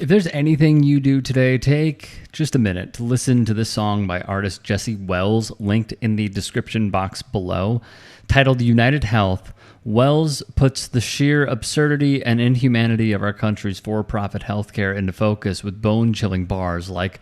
If there's anything you do today, take just a minute to listen to this song by artist Jesse Wells, linked in the description box below. Titled United Health, Wells puts the sheer absurdity and inhumanity of our country's for-profit healthcare into focus with bone-chilling bars like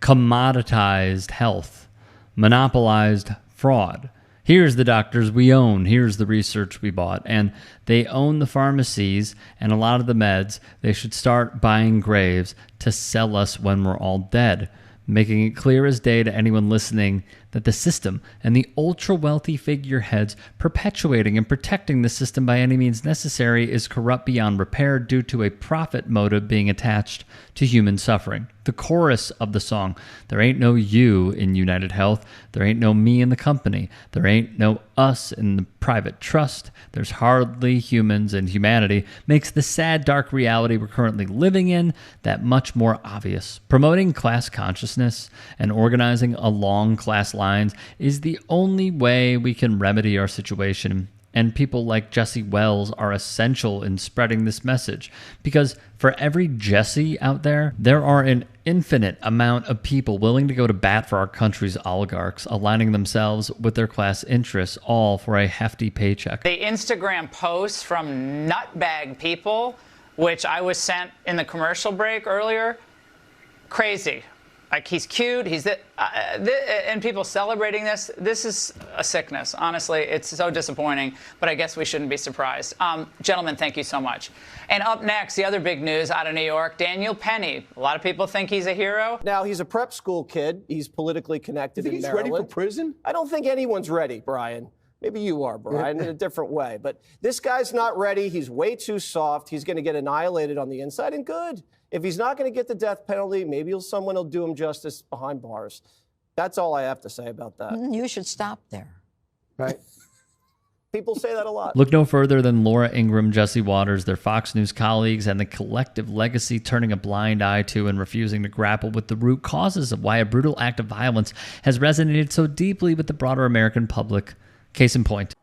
commoditized health, monopolized fraud. Here's the doctors we own, here's the research we bought, and they own the pharmacies and a lot of the meds. They should start buying graves to sell us when we're all dead, making it clear as day to anyone listening that the system and the ultra-wealthy figureheads perpetuating and protecting the system by any means necessary is corrupt beyond repair due to a profit motive being attached to human suffering. The chorus of the song, there ain't no you in United Health, there ain't no me in the company, there ain't no us in the private trust, there's hardly humans in humanity, makes the sad, dark reality we're currently living in that much more obvious. Promoting class consciousness and organizing along class lines is the only way we can remedy our situation, and people like Jesse Wells are essential in spreading this message, because for every Jesse out there, there are an infinite amount of people willing to go to bat for our country's oligarchs, aligning themselves with their class interests, all for a hefty paycheck. The Instagram posts from nutbag people, which I was sent in the commercial break earlier, crazy. Like, he's cute, and people celebrating this. This is a sickness, honestly. It's so disappointing, but I guess we shouldn't be surprised. Gentlemen, thank you so much. And up next, the other big news out of New York, Daniel Penny. A lot of people think he's a hero. Now, he's a prep school kid. He's politically connected in Maryland. He's ready for prison? I don't think anyone's ready, Brian. Maybe you are, Brian, in a different way. But this guy's not ready. He's way too soft. He's going to get annihilated on the inside, and good. If he's not going to get the death penalty, maybe someone will do him justice behind bars. That's all I have to say about that. You should stop there. Right? People say that a lot. Look no further than Laura Ingraham, Jesse Waters, their Fox News colleagues, and the collective legacy turning a blind eye to and refusing to grapple with the root causes of why a brutal act of violence has resonated so deeply with the broader American public. Case in point.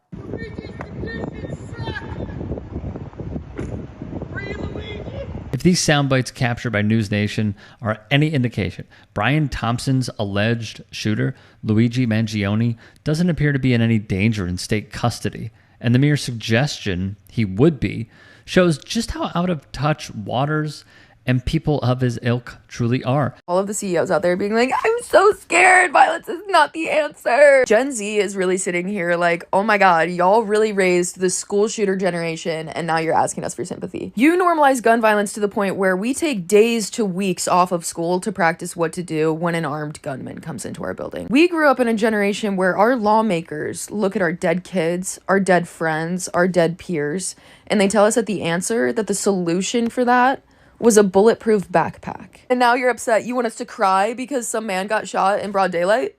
If these sound bites captured by News Nation are any indication, Brian Thompson's alleged shooter, Luigi Mangione, doesn't appear to be in any danger in state custody, and the mere suggestion he would be shows just how out of touch Waters and people of his ilk truly are. All of the CEOs out there being like, I'm so scared, violence is not the answer. Gen Z is really sitting here like, oh my God, y'all really raised the school shooter generation and now you're asking us for sympathy. You normalize gun violence to the point where we take days to weeks off of school to practice what to do when an armed gunman comes into our building. We grew up in a generation where our lawmakers look at our dead kids, our dead friends, our dead peers, and they tell us that the answer, that the solution for that was a bulletproof backpack. And now you're upset. You want us to cry because some man got shot in broad daylight?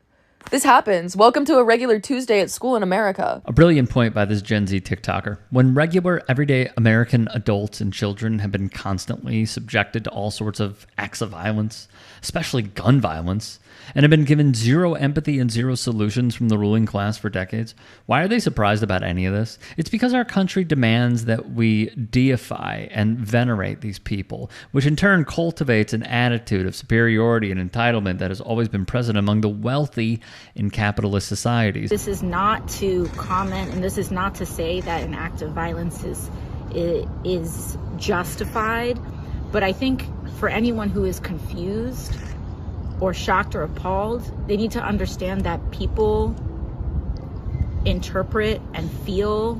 This happens. Welcome to a regular Tuesday at school in America. A brilliant point by this Gen Z TikToker. When regular, everyday American adults and children have been constantly subjected to all sorts of acts of violence, especially gun violence, and have been given zero empathy and zero solutions from the ruling class for decades, why are they surprised about any of this? It's because our country demands that we deify and venerate these people, which in turn cultivates an attitude of superiority and entitlement that has always been present among the wealthy in capitalist societies. This is not to comment, and this is not to say that an act of violence is justified, but I think for anyone who is confused or shocked or appalled, they need to understand that people interpret and feel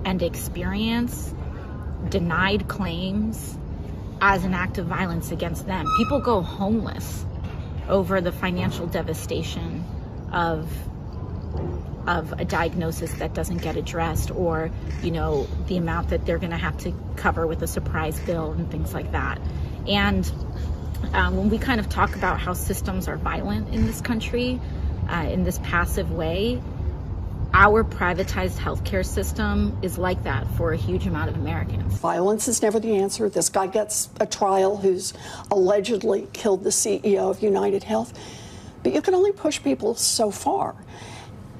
and experience denied claims as an act of violence against them. People go homeless over the financial devastation of a diagnosis that doesn't get addressed, or, you know, the amount that they're gonna have to cover with a surprise bill and things like that. And when we kind of talk about how systems are violent in this country, in this passive way, our privatized healthcare system is like that for a huge amount of Americans. Violence is never the answer. This guy gets a trial who's allegedly killed the CEO of United Health. But you can only push people so far.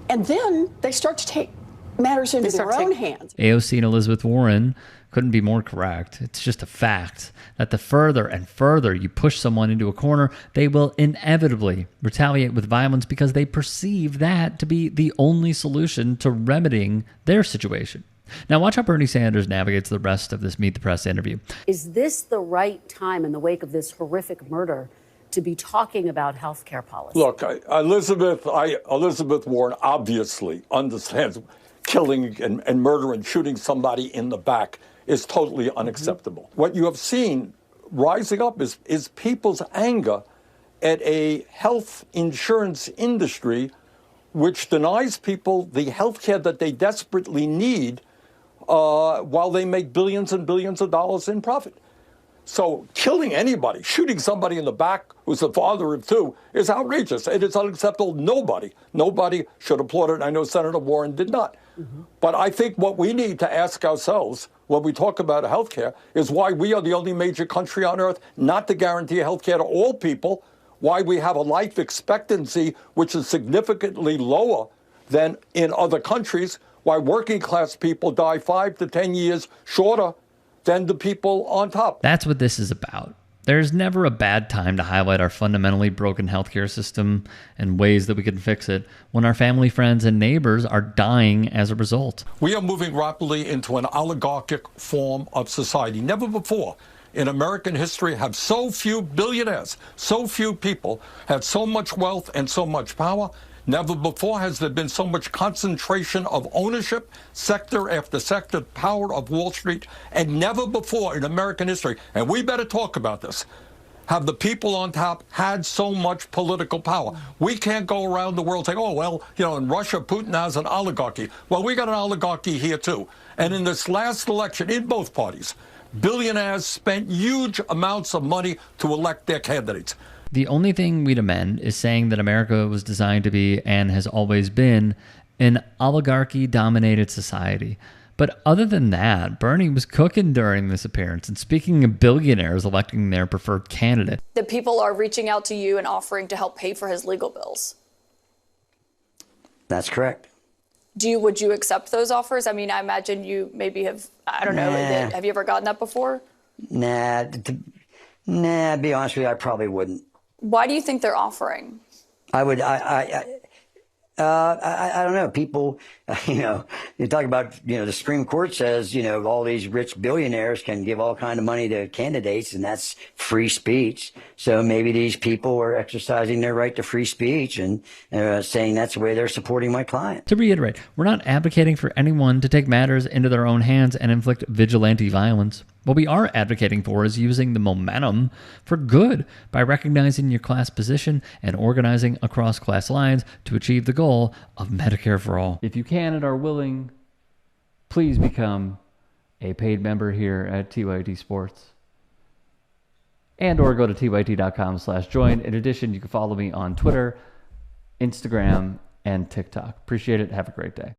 And then they start to take matters into their own hands. AOC and Elizabeth Warren couldn't be more correct. It's just a fact that the further and further you push someone into a corner, they will inevitably retaliate with violence because they perceive that to be the only solution to remedying their situation. Now watch how Bernie Sanders navigates the rest of this Meet the Press interview. Is this the right time in the wake of this horrific murder to be talking about health care policy? Look, Elizabeth Warren obviously understands killing and murder and shooting somebody in the back is totally unacceptable. What you have seen rising up is people's anger at a health insurance industry which denies people the health care that they desperately need while they make billions and billions of dollars in profit. So killing anybody, shooting somebody in the back who's the father of two is outrageous. It is unacceptable. Nobody should applaud it. I know Senator Warren did not. But I think what we need to ask ourselves when we talk about health care is why we are the only major country on earth not to guarantee health care to all people, why we have a life expectancy which is significantly lower than in other countries, why working class people die 5 to 10 years shorter than the people on top. That's what this is about. There's never a bad time to highlight our fundamentally broken healthcare system and ways that we can fix it when our family, friends, and neighbors are dying as a result. We are moving rapidly into an oligarchic form of society. Never before in American history have so few billionaires, so few people had so much wealth and so much power. Never before has there been so much concentration of ownership, sector after sector, power of Wall Street, and never before in American history, and we better talk about this, have the people on top had so much political power. We can't go around the world saying, oh, well, in Russia, Putin has an oligarchy. Well, we got an oligarchy here, too. And in this last election, in both parties, billionaires spent huge amounts of money to elect their candidates. The only thing we'd amend is saying that America was designed to be, and has always been, an oligarchy-dominated society. But other than that, Bernie was cooking during this appearance. And speaking of billionaires electing their preferred candidate, that people are reaching out to you and offering to help pay for his legal bills. That's correct. Would you accept those offers? I mean, I imagine you maybe have, I don't know, have you ever gotten that before? Nah, to be honest with you, I probably wouldn't. Why do you think they're offering? I don't know. People, you talk about, the Supreme Court says, all these rich billionaires can give all kind of money to candidates, and that's free speech. So maybe these people are exercising their right to free speech and saying that's the way they're supporting my client. To reiterate, we're not advocating for anyone to take matters into their own hands and inflict vigilante violence. What we are advocating for is using the momentum for good by recognizing your class position and organizing across class lines to achieve the goal of Medicare for all. If you can and are willing, please become a paid member here at TYT Sports. And or go to tyt.com/join. In addition, you can follow me on Twitter, Instagram, and TikTok. Appreciate it. Have a great day.